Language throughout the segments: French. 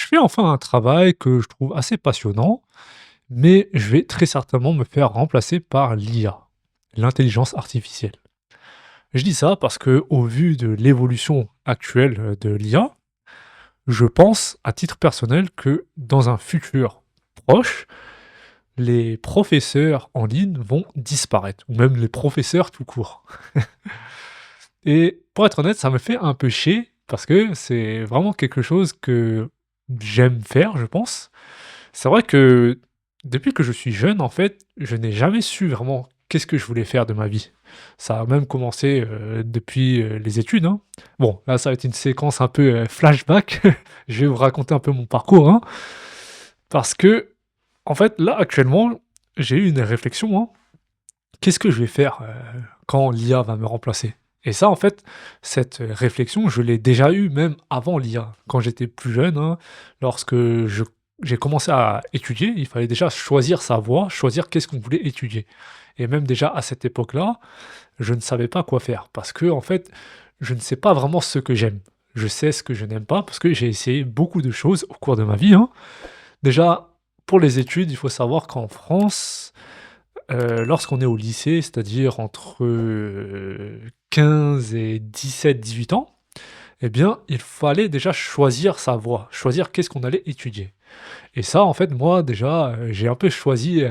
Je fais enfin un travail que je trouve assez passionnant, mais je vais très certainement me faire remplacer par l'IA, l'intelligence artificielle. Je dis ça parce que, au vu de l'évolution actuelle de l'IA, je pense, à titre personnel, que dans un futur proche, les professeurs en ligne vont disparaître, ou même les professeurs tout court. Et pour être honnête, ça me fait un peu chier parce que c'est vraiment quelque chose que j'aime faire, je pense. C'est vrai que depuis que je suis jeune, en fait, je n'ai jamais su vraiment qu'est-ce que je voulais faire de ma vie. Ça a même commencé depuis les études, hein. Bon, là, ça va être une séquence un peu flashback. Je vais vous raconter un peu mon parcours, hein, parce que, en fait, là, actuellement, j'ai eu une réflexion, hein. Qu'est-ce que je vais faire, quand l'IA va me remplacer? Et ça, en fait, cette, réflexion, je l'ai déjà eue même avant l'IA. Quand j'étais plus jeune, hein, lorsque j'ai commencé à étudier, il fallait déjà choisir sa voie, choisir qu'est-ce qu'on voulait étudier. Et même déjà à cette époque-là, je ne savais pas quoi faire parce que en fait, je ne sais pas vraiment ce que j'aime. Je sais ce que je n'aime pas parce que j'ai essayé beaucoup de choses au cours de ma vie, hein. Déjà, pour les études, il faut savoir qu'en France, lorsqu'on est au lycée, c'est-à-dire entre, 15 et 17-18 ans, eh bien, il fallait déjà choisir sa voie, choisir qu'est-ce qu'on allait étudier. Et ça, en fait, moi, déjà, j'ai un peu choisi,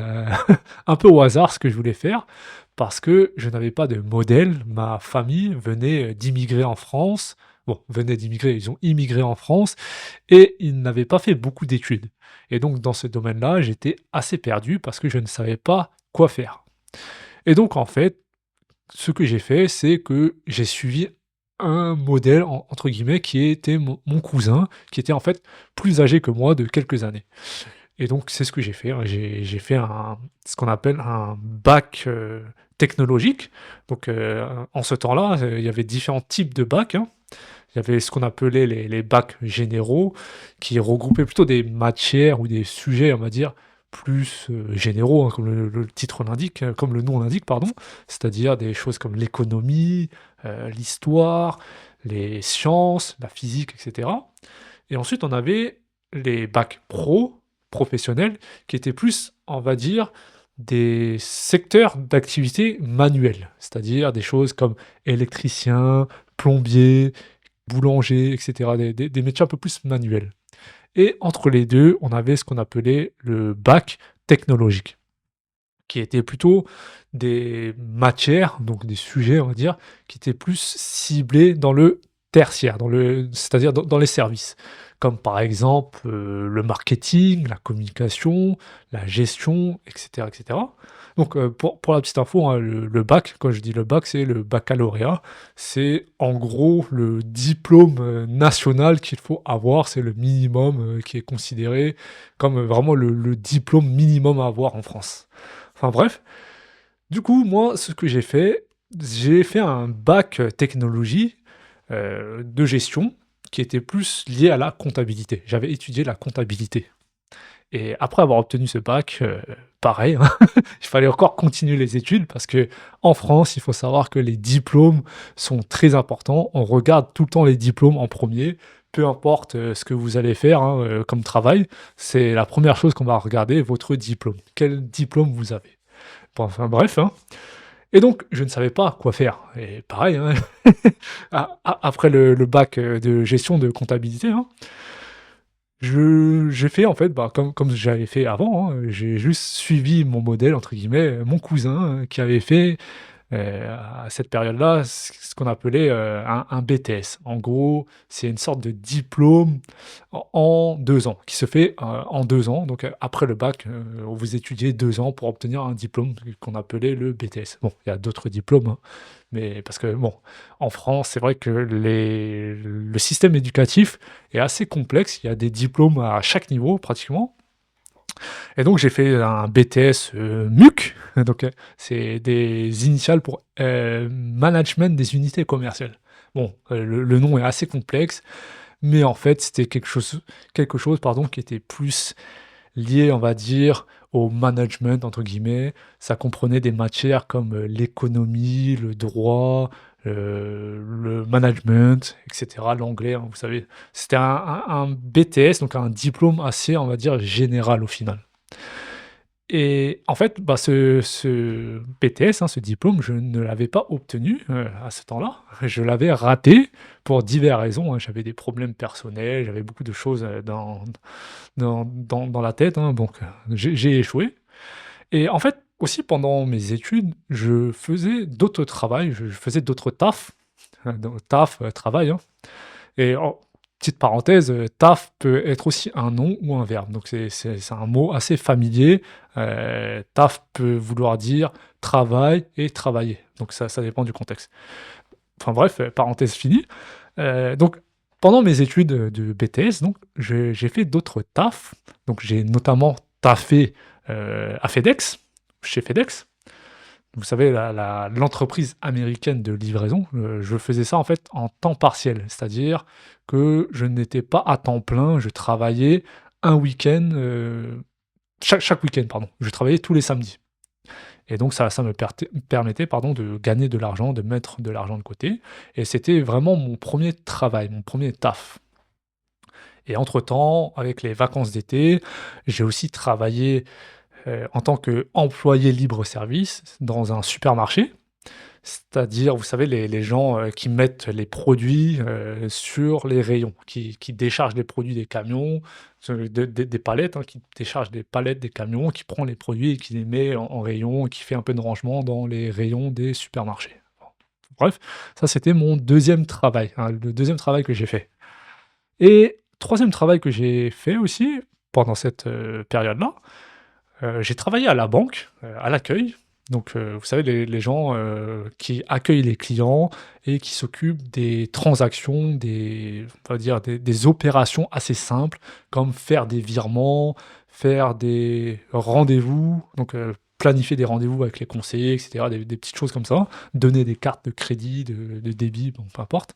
un peu au hasard ce que je voulais faire parce que je n'avais pas de modèle. Ma famille venait, d'immigrer en France. Bon, venait d'immigrer, ils ont immigré en France et ils n'avaient pas fait beaucoup d'études. Et donc dans ce domaine-là, j'étais assez perdu parce que je ne savais pas quoi faire. Et donc en fait, ce que j'ai fait, c'est que j'ai suivi un modèle entre guillemets qui était mon cousin, qui était en fait plus âgé que moi de quelques années. Et donc c'est ce que j'ai fait, hein. J'ai fait ce qu'on appelle un bac, technologique. Donc, en ce temps-là, il y avait différents types de bacs, hein. Il y avait ce qu'on appelait les bacs généraux, qui regroupaient plutôt des matières ou des sujets, on va dire, plus, généraux, hein, comme le titre l'indique, comme le nom l'indique, pardon. C'est-à-dire des choses comme l'économie, l'histoire, les sciences, la physique et cetera. Et ensuite, on avait les bacs pro, professionnels, qui étaient plus, on va dire, des secteurs d'activité manuels. C'est-à-dire des choses comme électricien, plombier, boulanger et cetera, des métiers un peu plus manuels. Et entre les 2, on avait ce qu'on appelait le bac technologique, qui était plutôt des matières, donc des sujets, on va dire, qui étaient plus ciblés dans le tertiaire, c'est-à-dire dans les services. Comme par exemple, le marketing, la communication, la gestion et cetera et cetera. Donc, pour la petite info, hein, le bac, quand je dis le bac, c'est le baccalauréat. C'est en gros le diplôme, national qu'il faut avoir. C'est le minimum, qui est considéré comme, vraiment le diplôme minimum à avoir en France. Enfin bref, du coup, moi, ce que j'ai fait un bac, technologie, de gestion qui était plus lié à la comptabilité. J'avais étudié la comptabilité et après avoir obtenu ce bac, pareil, hein, il fallait encore continuer les études parce que en France, il faut savoir que les diplômes sont très importants. On regarde tout le temps les diplômes en premier, peu importe, ce que vous allez faire, hein, comme travail, c'est la première chose qu'on va regarder, votre diplôme. Quel diplôme vous avez? Bon, enfin bref, hein. Et donc je ne savais pas quoi faire et pareil, hein, après le bac, de gestion de comptabilité, hein, j'ai fait en fait, bah, comme j'avais fait avant, hein, j'ai juste suivi «mon modèle» entre guillemets, mon cousin, qui avait fait à cette période-là, ce qu'on appelait, un BTS. En gros, c'est une sorte de diplôme en 2 ans, qui se fait, en 2 ans. Donc, après le bac, vous étudiez 2 ans pour obtenir un diplôme qu'on appelait le BTS. Bon, il y a d'autres diplômes, hein, mais parce que bon, en France, c'est vrai que le système éducatif est assez complexe. Il y a des diplômes à chaque niveau pratiquement. Et donc j'ai fait un BTS, MUC, donc c'est des initiales pour, Management des unités commerciales. Bon, le nom est assez complexe, mais en fait, c'était quelque chose, pardon, qui était plus lié, on va dire, au «management» entre guillemets. Ça comprenait des matières comme, l'économie, le droit, le management, et cetera, l'anglais, hein, vous savez. C'était un BTS, donc un diplôme assez, on va dire, général au final. Et en fait, bah, ce BTS, hein, ce diplôme, je ne l'avais pas obtenu, à ce temps-là. Je l'avais raté pour diverses raisons, hein. J'avais des problèmes personnels, j'avais beaucoup de choses, dans la tête, hein, donc j'ai échoué. Et en fait, aussi pendant mes études, je faisais d'autres travails, je faisais d'autres tafs, donc taf, travail, hein. Et en petite parenthèse, taf peut être aussi un nom ou un verbe, donc c'est un mot assez familier. Taf peut vouloir dire travail et travailler, donc ça dépend du contexte. Enfin bref, parenthèse finie. Donc pendant mes études, de BTS donc, j'ai fait d'autres tafs. Donc j'ai notamment taffé, à FedEx, chez FedEx. Vous savez l'entreprise américaine de livraison, je faisais ça en fait en temps partiel. C'est-à-dire que je n'étais pas à temps plein, je travaillais un week-end, chaque week-end pardon. Je travaillais tous les samedis et donc ça me permettait pardon de gagner de l'argent, de mettre de l'argent de côté et c'était vraiment mon premier travail, mon premier taf. Et entre-temps, avec les vacances d'été, j'ai aussi travaillé, en tant qu'employé libre-service dans un supermarché. C'est-à-dire, vous savez, les gens, qui mettent les produits, sur les rayons, qui déchargent les produits des camions, des palettes, hein, qui déchargent des palettes des camions, qui prend les produits et qui les met en rayon et qui fait un peu de rangement dans les rayons des supermarchés. Bon, bref, ça c'était mon deuxième travail, hein, le deuxième travail que j'ai fait. Et troisième travail que j'ai fait aussi pendant cette, période-là, j'ai travaillé à la banque, à l'accueil. Donc, vous savez les gens, qui accueillent les clients et qui s'occupent des transactions, on va dire des opérations assez simples, comme faire des virements, faire des rendez-vous, donc, planifier des rendez-vous avec les conseillers et cetera, des petites choses comme ça. Donner des cartes de crédit, de débit, bon peu importe.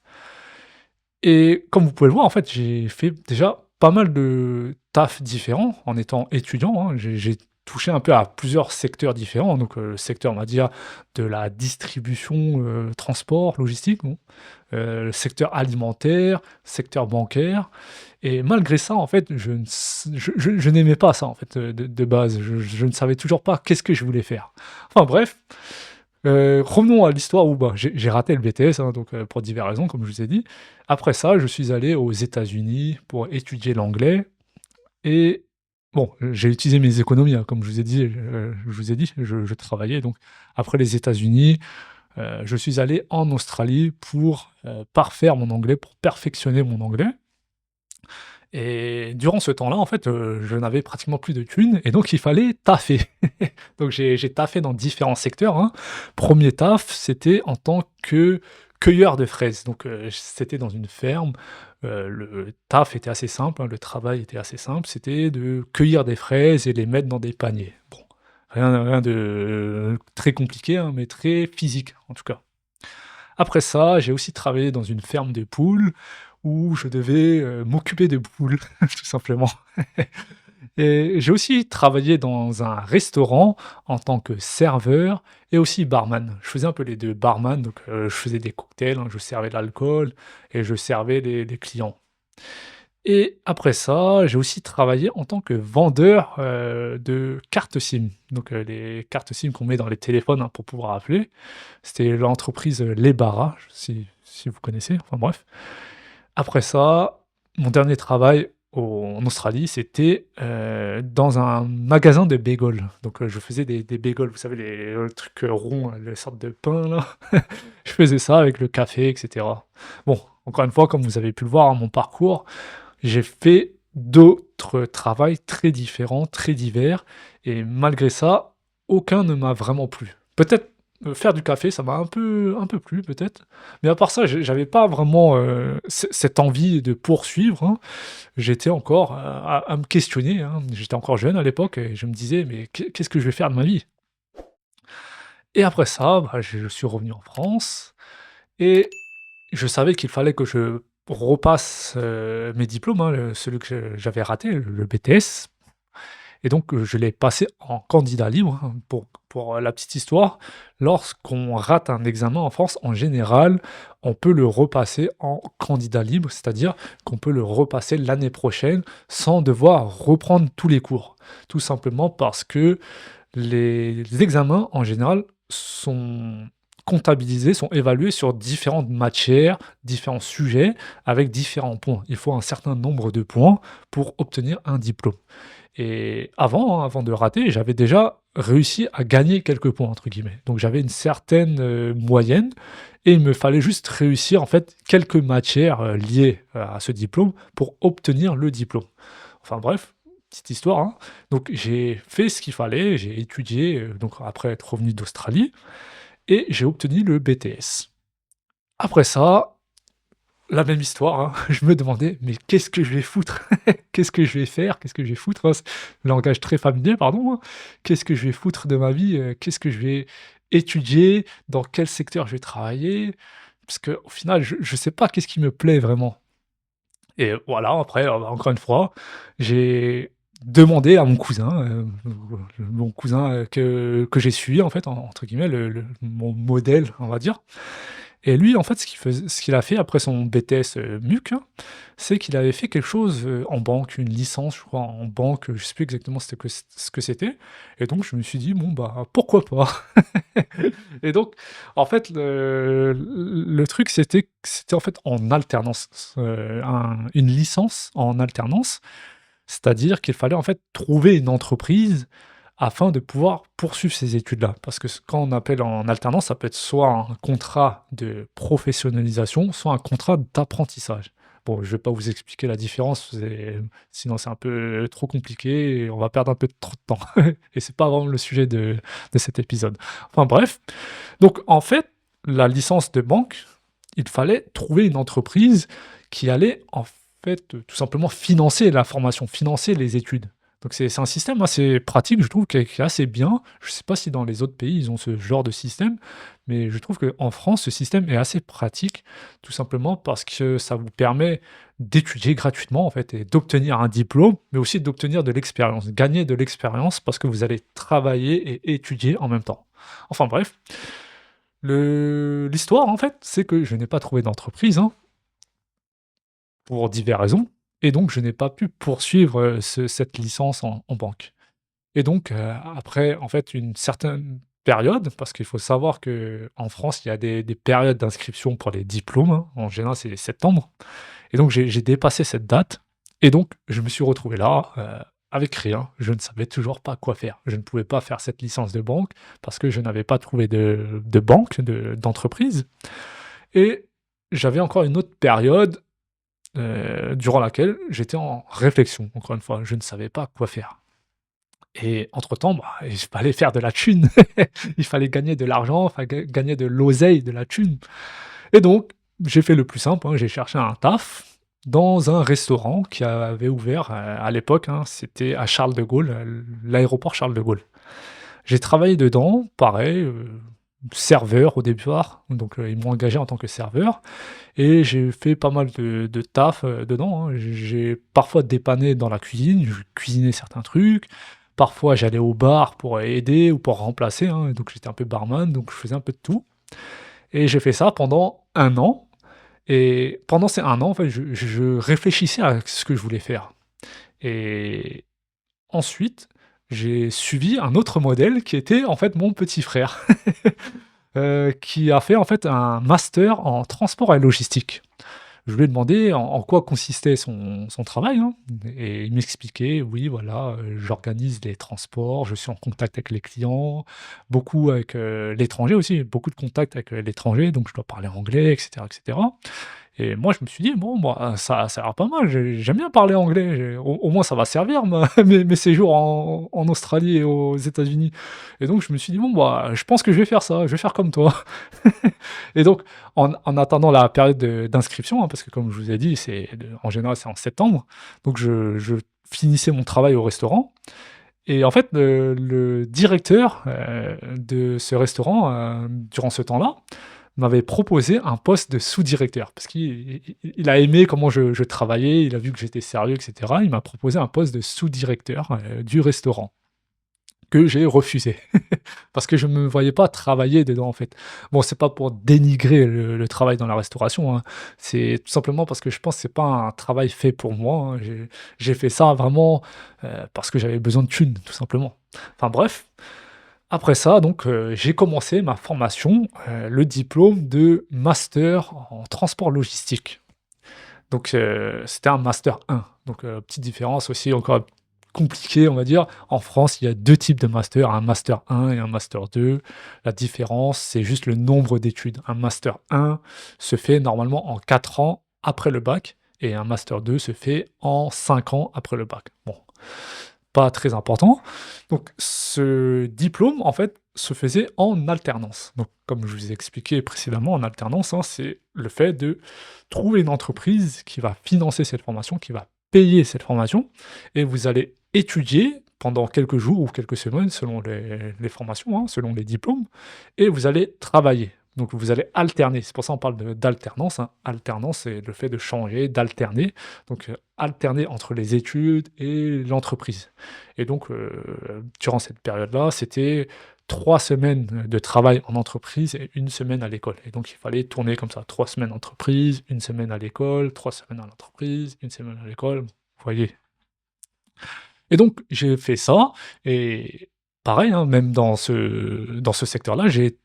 Et comme vous pouvez le voir, en fait, j'ai fait déjà pas mal de tafs différents en étant étudiant, hein. J'ai touché un peu à plusieurs secteurs différents, donc le secteur, on va dire, de la distribution, transport, logistique, bon, le secteur alimentaire, secteur bancaire et malgré ça, en fait, je ne s je n'aimais pas ça, en fait, de base. Je ne savais toujours pas qu'est-ce que je voulais faire. Enfin bref, revenons à l'histoire où, bah, j'ai raté le BTS, hein, donc pour diverses raisons, comme je vous ai dit. Après ça, je suis allé aux États-Unis pour étudier l'anglais et bon, j'ai utilisé mes économies, hein, comme je vous ai dit, je travaillais donc après les États-Unis, je suis allé en Australie pour, parfaire mon anglais, pour perfectionner mon anglais et durant ce temps-là, en fait, je n'avais pratiquement plus de thunes et donc il fallait taffer. Donc j'ai taffé dans différents secteurs, hein. 1er taf, c'était en tant que cueilleur de fraises. Donc, c'était dans une ferme, le taf était assez simple, hein, le travail était assez simple, c'était de cueillir des fraises et les mettre dans des paniers. Bon, rien de très compliqué, hein, mais très physique en tout cas. Après ça, j'ai aussi travaillé dans une ferme de poules où je devais, m'occuper de poules, tout simplement. Et j'ai aussi travaillé dans un restaurant en tant que serveur et aussi barman. Je faisais un peu les 2, barman, donc je faisais des cocktails, hein, je servais de l'alcool et je servais les clients. Et après ça, j'ai aussi travaillé en tant que vendeur, de cartes SIM. Donc les cartes SIM qu'on met dans les téléphones, hein, pour pouvoir appeler. C'était l'entreprise, Lebara, si vous connaissez, enfin bref. Après ça, mon dernier travail en Australie, c'était, dans un magasin de bagels. Donc, je faisais des bagels, vous savez les, trucs, ronds, les sortes de pain là. Je faisais ça avec le café et cetera. Bon, encore une fois, comme vous avez pu le voir, hein, mon parcours, j'ai fait d'autres travails très différents, très divers et malgré ça, aucun ne m'a vraiment plu. Peut-être, faire du café, ça m'a un peu plu peut-être, mais à part ça, j'avais pas vraiment, cette envie de poursuivre, hein. J'étais encore, à me questionner, hein. J'étais encore jeune à l'époque et je me disais: «Mais qu'est-ce que je vais faire de ma vie?» Et après ça, bah, je suis revenu en France et je savais qu'il fallait que je repasse, mes diplômes, hein, celui que j'avais raté, le BTS et donc je l'ai passé en candidat libre, hein. Pour la petite histoire, lorsqu'on rate un examen en France, en général, on peut le repasser en candidat libre, c'est-à-dire qu'on peut le repasser l'année prochaine sans devoir reprendre tous les cours. Tout simplement parce que les examens, en général, sont comptabilisés, sont évalués sur différentes matières, différents sujets, avec différents points. Il faut un certain nombre de points pour obtenir un diplôme. Et avant, hein, avant de rater, j'avais déjà réussi à «gagner quelques points» entre guillemets. Donc j'avais une certaine, moyenne et il me fallait juste réussir en fait quelques matières, liées, à ce diplôme pour obtenir le diplôme. Enfin bref, petite histoire, hein. Donc j'ai fait ce qu'il fallait, j'ai étudié, donc après être revenu d'Australie et j'ai obtenu le BTS. Après ça, la même histoire, hein. Je me demandais: «Mais qu'est-ce que je vais foutre? Qu'est-ce que je vais faire? Qu'est-ce que je vais foutre?» Hein, langage très familier, pardon, hein. «Qu'est-ce que je vais foutre de ma vie? Qu'est-ce que je vais étudier? Dans quel secteur je vais travailler?» Parce qu'au final, je sais pas qu'est-ce qui me plaît vraiment. Et voilà, après, encore une fois, j'ai demandé à mon cousin, mon cousin, que j'ai suivi en fait, entre guillemets, le «mon modèle», on va dire. Et lui, en fait, ce qu'il a fait après son BTS, MUC, hein, c'est qu'il avait fait quelque chose, en banque, une licence, je crois, en banque, je sais plus exactement ce que c'était. Et donc je me suis dit: «Bon, bah, pourquoi pas?» Et donc, en fait, le truc, c'était en fait en alternance, une licence en alternance. C'est-à-dire qu'il fallait en fait trouver une entreprise afin de pouvoir poursuivre ces études-là. Parce que quand on appelle en alternance, ça peut être soit un contrat de professionnalisation, soit un contrat d'apprentissage. Bon, je vais pas vous expliquer la différence, sinon c'est un peu trop compliqué et on va perdre un peu trop de temps. Et c'est pas vraiment le sujet de cet épisode. Enfin bref, donc en fait, la licence de banque, il fallait trouver une entreprise qui allait en fait, tout simplement financer la formation, financer les études. Donc c'est un système assez pratique, je trouve, qui est assez bien. Je ne sais pas si dans les autres pays, ils ont ce genre de système, mais je trouve qu'en France, ce système est assez pratique, tout simplement parce que ça vous permet d'étudier gratuitement, en fait, et d'obtenir un diplôme, mais aussi d'obtenir de l'expérience, gagner de l'expérience parce que vous allez travailler et étudier en même temps. Enfin bref, l'histoire, en fait, c'est que je n'ai pas trouvé d'entreprise, hein, pour diverses raisons, et donc je n'ai pas pu poursuivre, cette licence en banque. Et donc, après, en fait, une certaine période, parce qu'il faut savoir que en France, il y a des périodes d'inscription pour les diplômes, hein. En général, c'est septembre, et donc j'ai dépassé cette date, et donc je me suis retrouvé là, avec rien. Je ne savais toujours pas quoi faire. Je ne pouvais pas faire cette licence de banque parce que je n'avais pas trouvé de banque, d'entreprise, et j'avais encore une autre période durant laquelle j'étais en réflexion, encore une fois, je ne savais pas quoi faire. Et entre-temps, bah, il fallait faire de la thune. Il fallait gagner de l'argent, il fallait gagner de l'oseille, de la thune. Et donc, j'ai fait le plus simple, hein, j'ai cherché un taf dans un restaurant qui avait ouvert, à l'époque, hein, c'était à Charles de Gaulle, l'aéroport Charles de Gaulle. J'ai travaillé dedans, pareil, serveur au départ, donc ils m'ont engagé en tant que serveur et j'ai fait pas mal de taf, dedans, hein. J'ai parfois dépanné dans la cuisine, je cuisinais certains trucs. Parfois, j'allais au bar pour aider ou pour remplacer, hein, donc j'étais un peu barman, donc je faisais un peu de tout et j'ai fait ça pendant 1 an, et pendant ces 1 an, en fait, je réfléchissais à ce que je voulais faire, et ensuite, j'ai suivi un autre modèle qui était, en fait, mon petit frère, qui a fait, en fait, un master en transport et logistique. Je lui ai demandé en quoi consistait son travail, hein, et il m'expliquait: «Oui, voilà, j'organise les transports, je suis en contact avec les clients, beaucoup avec, l'étranger aussi, beaucoup de contacts avec, l'étranger, donc je dois parler anglais et cetera et cetera». Et moi, je me suis dit: «Bon, bah, ça a l'air pas mal, j'aime bien parler anglais, au moins ça va servir ma mes séjours en Australie et aux États-Unis». Et donc je me suis dit: «Bon, bah, je pense que je vais faire ça, je vais faire comme toi». Et donc en attendant la période d'inscription, hein, parce que comme je vous ai dit, en général, c'est en septembre, donc je finissais mon travail au restaurant, et en fait, le directeur, de ce restaurant, durant ce temps-là, m'avait proposé un poste de sous-directeur parce qu'il a aimé comment je travaillais, il a vu que j'étais sérieux et cetera. Il m'a proposé un poste de sous-directeur, du restaurant que j'ai refusé parce que je me voyais pas travailler dedans, en fait. Bon, c'est pas pour dénigrer le travail dans la restauration, hein, c'est tout simplement parce que je pense que c'est pas un travail fait pour moi, hein. J'ai fait ça vraiment, parce que j'avais besoin de thunes, tout simplement. Enfin bref, après ça donc, j'ai commencé ma formation, le diplôme de master en transport logistique. Donc, c'était un master 1. Donc, petite différence aussi encore compliquée, on va dire. En France, il y a 2 types de master, un master 1 et un master 2. La différence, c'est juste le nombre d'études. Un master 1 se fait normalement en 4 ans après le bac et un master 2 se fait en 5 ans après le bac. Bon, pas très important. Donc ce diplôme, en fait, se faisait en alternance. Donc comme je vous ai expliqué précédemment, en alternance, hein, c'est le fait de trouver une entreprise qui va financer cette formation, qui va payer cette formation, et vous allez étudier pendant quelques jours ou quelques semaines selon les formations, hein, selon les diplômes, et vous allez travailler. Donc vous allez alterner, c'est pour ça qu'on parle d'alternance, hein. Alternance, c'est le fait de changer, d'alterner, donc alterner entre les études et l'entreprise. Et donc, durant cette période-là, c'était 3 semaines de travail en entreprise et 1 semaine à l'école. Et donc il fallait tourner comme ça, 3 semaines entreprise, 1 semaine à l'école, 3 semaines à l'entreprise, 1 semaine à l'école, vous voyez? Et donc j'ai fait ça et pareil, hein, même dans ce secteur-là, j'ai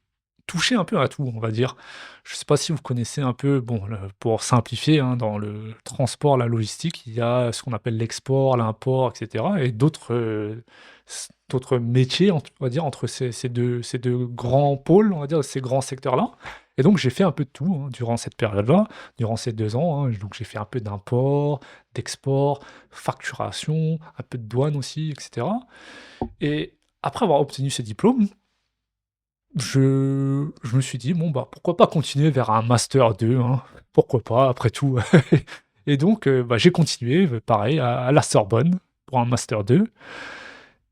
touché un peu à tout, on va dire. Je ne sais pas si vous connaissez un peu, bon, pour simplifier, hein, dans le transport, la logistique, il y a ce qu'on appelle l'export, l'import, et cetera, et d'autres métiers, on va dire, entre ces deux grands pôles, on va dire, ces grands secteurs-là. Et donc, j'ai fait un peu de tout, hein, durant cette période-là, durant ces 2 ans, hein. Donc, j'ai fait un peu d'import, d'export, facturation, un peu de douane aussi, et cetera. Et après avoir obtenu ces diplômes, je me suis dit: «Bon, bah, pourquoi pas continuer vers un master 2, hein? Pourquoi pas après tout?» Et donc, bah, j'ai continué, pareil à la Sorbonne pour un master 2.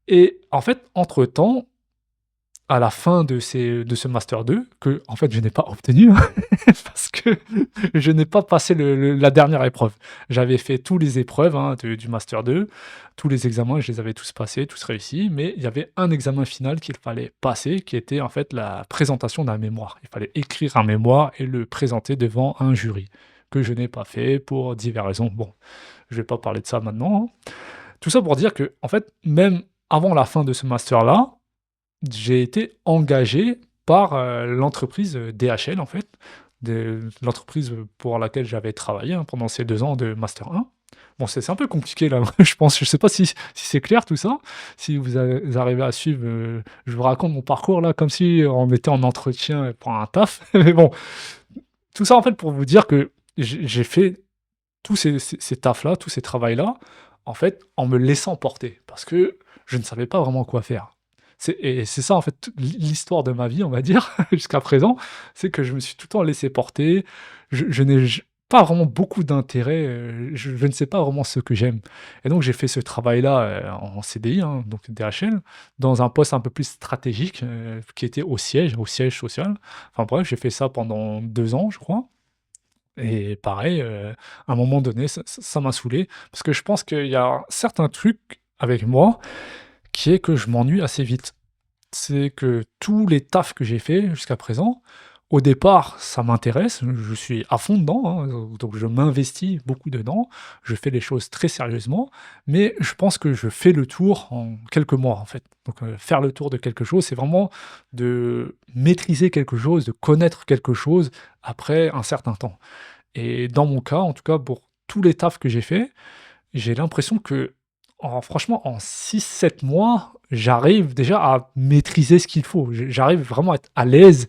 Et en fait, entre-temps, à la fin de ce master 2 que en fait je n'ai pas obtenu, hein, parce que je n'ai pas passé la dernière épreuve. J'avais fait toutes les épreuves, hein, du master 2, tous les examens, je les avais tous passés, tous réussis, mais il y avait un examen final qu'il fallait passer, qui était en fait la présentation d'un mémoire. Il fallait écrire un mémoire et le présenter devant un jury, que je n'ai pas fait pour diverses raisons. Bon, je vais pas parler de ça maintenant, hein. Tout ça pour dire que en fait, même avant la fin de ce master-là, j'ai été engagé par, l'entreprise, DHL en fait, de l'entreprise, pour laquelle j'avais travaillé, hein, pendant ces 2 ans de master 1. Bon, c'est un peu compliqué là, je pense, je sais pas si c'est clair tout ça? Si vous arrivez à suivre, je vous raconte mon parcours là comme si on était en entretien pour un taf, mais bon, tout ça en fait pour vous dire que j'ai fait tous ces tafs là, tous ces travails là, en fait, en me laissant porter parce que je ne savais pas vraiment quoi faire. C'est ça en fait toute l'histoire de ma vie, on va dire, jusqu'à présent, c'est que je me suis tout le temps laissé porter. Je n'ai pas vraiment beaucoup d'intérêt, je ne sais pas vraiment ce que j'aime. Et donc j'ai fait ce travail-là, en CDI, hein, donc DHL, dans un poste un peu plus stratégique, qui était au siège social. Enfin bref, j'ai fait ça pendant 2 ans, je crois. Et pareil, à un moment donné, ça m'a saoulé parce que je pense qu'il y a certains trucs avec moi qui est que je m'ennuie assez vite. C'est que tous les tafs que j'ai fait jusqu'à présent, au départ, ça m'intéresse, je suis à fond dedans, hein, donc je m'investis beaucoup dedans, je fais les choses très sérieusement, mais je pense que je fais le tour en quelques mois, en fait. Donc, faire le tour de quelque chose, c'est vraiment de maîtriser quelque chose, de connaître quelque chose après un certain temps. Et dans mon cas, en tout cas pour tous les tafs que j'ai fait, j'ai l'impression que franchement, en 6 7 mois, j'arrive déjà à maîtriser ce qu'il faut. J'arrive vraiment à être à l'aise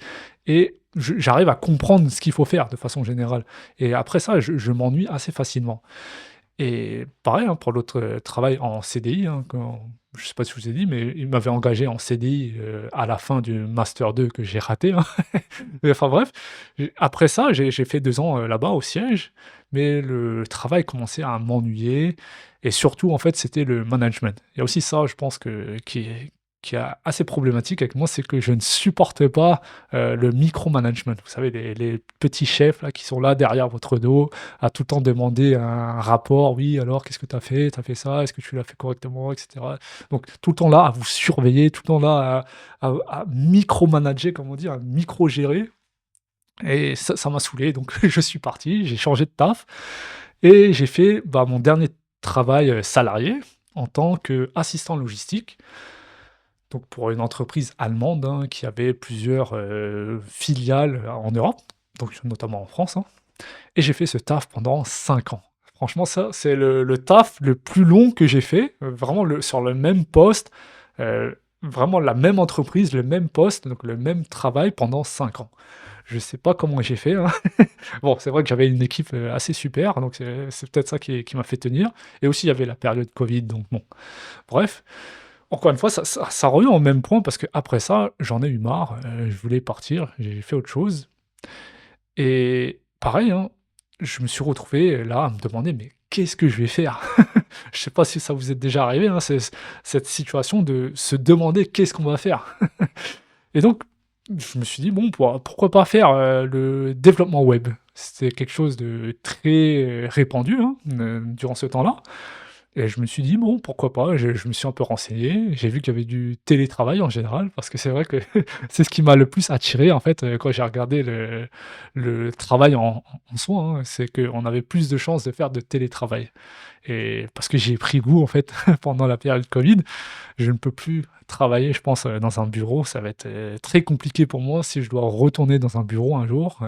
et j'arrive à comprendre ce qu'il faut faire de façon générale. Et après ça, je m'ennuie assez facilement. Et pareil, hein, pour l'autre, travail en CDI, hein, je sais pas si je vous ai dit, mais il m'avait engagé en CDI, à la fin du master 2 que j'ai raté, hein. Mais enfin bref, après ça, j'ai fait 2 ans, là-bas au siège, mais le travail commençait à m'ennuyer et surtout, en fait, c'était le management. Il y a aussi ça, je pense que qui est qui est assez problématique avec moi, c'est que je ne supporte pas, le micromanagement. Vous savez, les petits chefs là qui sont là derrière votre dos, à tout le temps demander un rapport: «Oui, alors qu'est-ce que tu as fait? Tu as fait ça? Est-ce que tu l'as fait correctement?» et cetera. Donc tout le temps là à vous surveiller, tout le temps là à micromanager comme on dit, à micro-gérer et ça m'a saoulé donc je suis parti, j'ai changé de taf et j'ai fait, bah, mon dernier travail, salarié en tant qu'assistant logistique. Donc pour une entreprise allemande, hein, qui avait plusieurs, filiales en Europe, donc notamment en France, hein, et j'ai fait ce taf pendant 5 ans. Franchement ça, c'est le taf le plus long que j'ai fait, vraiment sur le même poste, vraiment la même entreprise, le même poste, donc le même travail pendant 5 ans. Je sais pas comment j'ai fait, hein. Bon, c'est vrai que j'avais une équipe, assez super, donc c'est peut-être ça qui m'a fait tenir et aussi il y avait la période covid, donc bon. Bref, encore une fois, ça revient au même point parce qu'après ça, j'en ai eu marre, je voulais partir, j'ai fait autre chose et pareil, hein, je me suis retrouvé là à me demander: «Mais qu'est-ce que je vais faire?» Je sais pas si ça vous est déjà arrivé, hein, cette situation de se demander: «Qu'est-ce qu'on va faire?» Et donc, je me suis dit: «Bon, pourquoi pas faire, le développement web?» C'était quelque chose de très, répandu, hein, durant ce temps-là. Et je me suis dit: «Bon, pourquoi pas?» Je me suis un peu renseigné, j'ai vu qu'il y avait du télétravail en général, parce que c'est vrai que c'est ce qui m'a le plus attiré en fait, quand j'ai regardé le travail en soi, hein, c'est qu'on avait plus de chances de faire de télétravail et parce que j'y ai pris goût en fait pendant la période covid. Je ne peux plus travailler, je pense, dans un bureau, ça va être, très compliqué pour moi si je dois retourner dans un bureau un jour.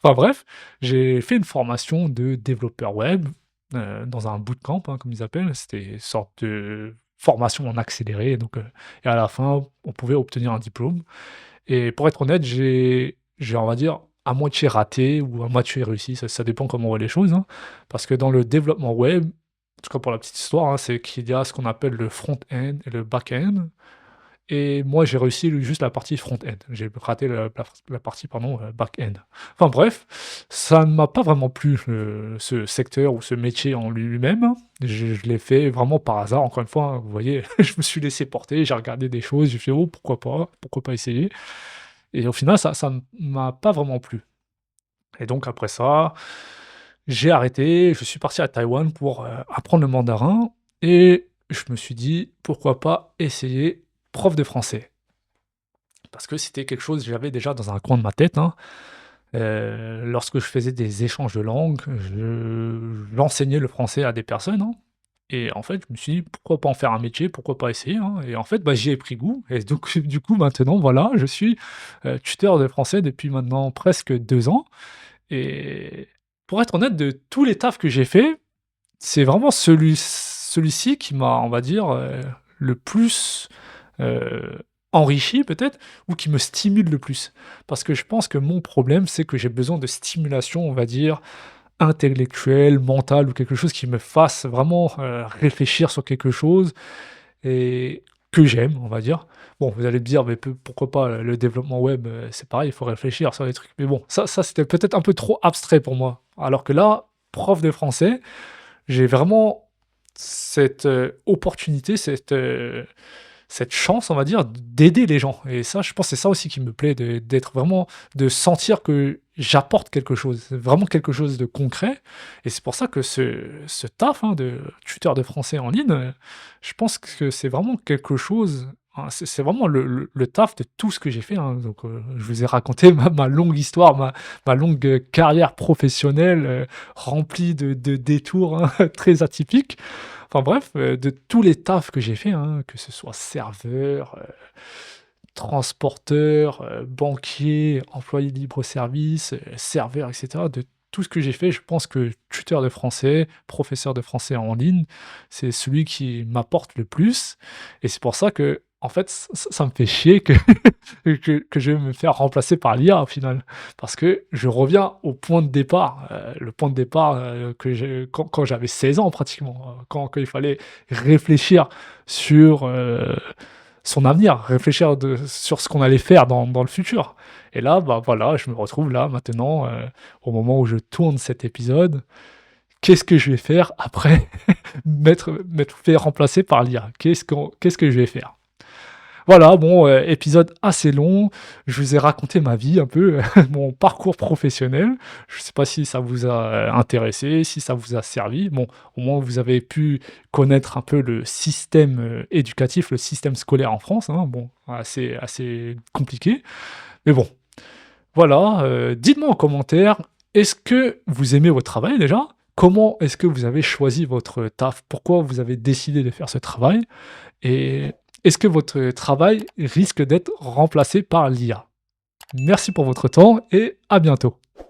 Enfin bref, j'ai fait une formation de développeur web, dans un bootcamp, hein, comme ils appellent. C'était une sorte de formation en accéléré donc et à la fin, on pouvait obtenir un diplôme et pour être honnête, on va dire, à moitié raté ou à moitié réussi, ça dépend comment on voit les choses, hein. Parce que dans le développement web, en tout cas pour la petite histoire, hein, c'est qu'il y a ce qu'on appelle le front-end et le back-end. Et moi, j'ai réussi juste la partie front-end. J'ai raté la partie, pardon, back-end. Enfin bref, ça ne m'a pas vraiment plu, ce secteur ou ce métier en lui-même. Je l'ai fait vraiment par hasard, encore une fois, hein, vous voyez? Je me suis laissé porter, j'ai regardé des choses, j'ai fait: «Oh pourquoi pas essayer?» et au final, ça ne m'a pas vraiment plu et donc après ça, j'ai arrêté, je suis parti à Taïwan pour, apprendre le mandarin et je me suis dit: «Pourquoi pas essayer prof de français?» Parce que c'était quelque chose que j'avais déjà dans un coin de ma tête, hein. Lorsque je faisais des échanges de langue, j'enseignais le français à des personnes, hein et en fait, je me suis dit: «Pourquoi pas en faire un métier? Pourquoi pas essayer?» hein et en fait, bah, j'y ai pris goût et donc du coup, maintenant, voilà, je suis, tuteur de français depuis maintenant presque 2 ans et pour être honnête, de tous les tafs que j'ai fait, c'est vraiment celui-ci qui m'a, on va dire, le plus, heu, enrichi peut-être ou qui me stimule le plus. Parce que je pense que mon problème, c'est que j'ai besoin de stimulation, on va dire, intellectuelle, mentale ou quelque chose qui me fasse vraiment, réfléchir sur quelque chose et que j'aime, on va dire. Bon, vous allez me dire: «Mais pourquoi pas, le développement web?» C'est pareil, il faut réfléchir sur les trucs. Mais bon, ça c'était peut-être un peu trop abstrait pour moi. Alors que là, prof de français, j'ai vraiment cette, opportunité, cette chance, on va dire, d'aider les gens et ça, je pense, c'est ça aussi qui me plaît d'être vraiment de sentir que j'apporte quelque chose, vraiment quelque chose de concret et c'est pour ça que ce taf, hein, de tuteur de français en ligne, je pense que c'est vraiment quelque chose, hein, c'est vraiment le taf de tout ce que j'ai fait, hein, donc je vous ai raconté ma longue histoire, ma longue, carrière professionnelle, remplie de détours, hein, très atypiques. Enfin bref, de tous les tafs que j'ai fait, hein, que ce soit serveur, transporteur, banquier, employé libre-service, serveur et cetera. De tout ce que j'ai fait, je pense que tuteur de français, professeur de français en ligne, c'est celui qui m'apporte le plus et c'est pour ça que en fait, ça me fait chier que que je vais me faire remplacer par l'IA au final. Parce que je reviens au point de départ, le point de départ, que j'ai quand j'avais 16 ans pratiquement, quand il fallait réfléchir sur, son avenir, réfléchir sur ce qu'on allait faire dans le futur. Et là, bah, voilà, je me retrouve là maintenant, au moment où je tourne cet épisode. Qu'est-ce que je vais faire après m'être fait remplacer par l'IA? Qu'est-ce que je vais faire? Voilà, bon, épisode assez long. Je vous ai raconté ma vie un peu, mon parcours professionnel. Je ne sais pas si ça vous a, intéressé, si ça vous a servi. Bon, au moins vous avez pu connaître un peu le système, éducatif, le système scolaire en France, hein. Bon, assez compliqué, mais bon, voilà, dites-moi en commentaire, est-ce que vous aimez votre travail déjà? Comment est-ce que vous avez choisi votre taf? Pourquoi vous avez décidé de faire ce travail? Et est-ce que votre travail risque d'être remplacé par l'IA? Merci pour votre temps et à bientôt.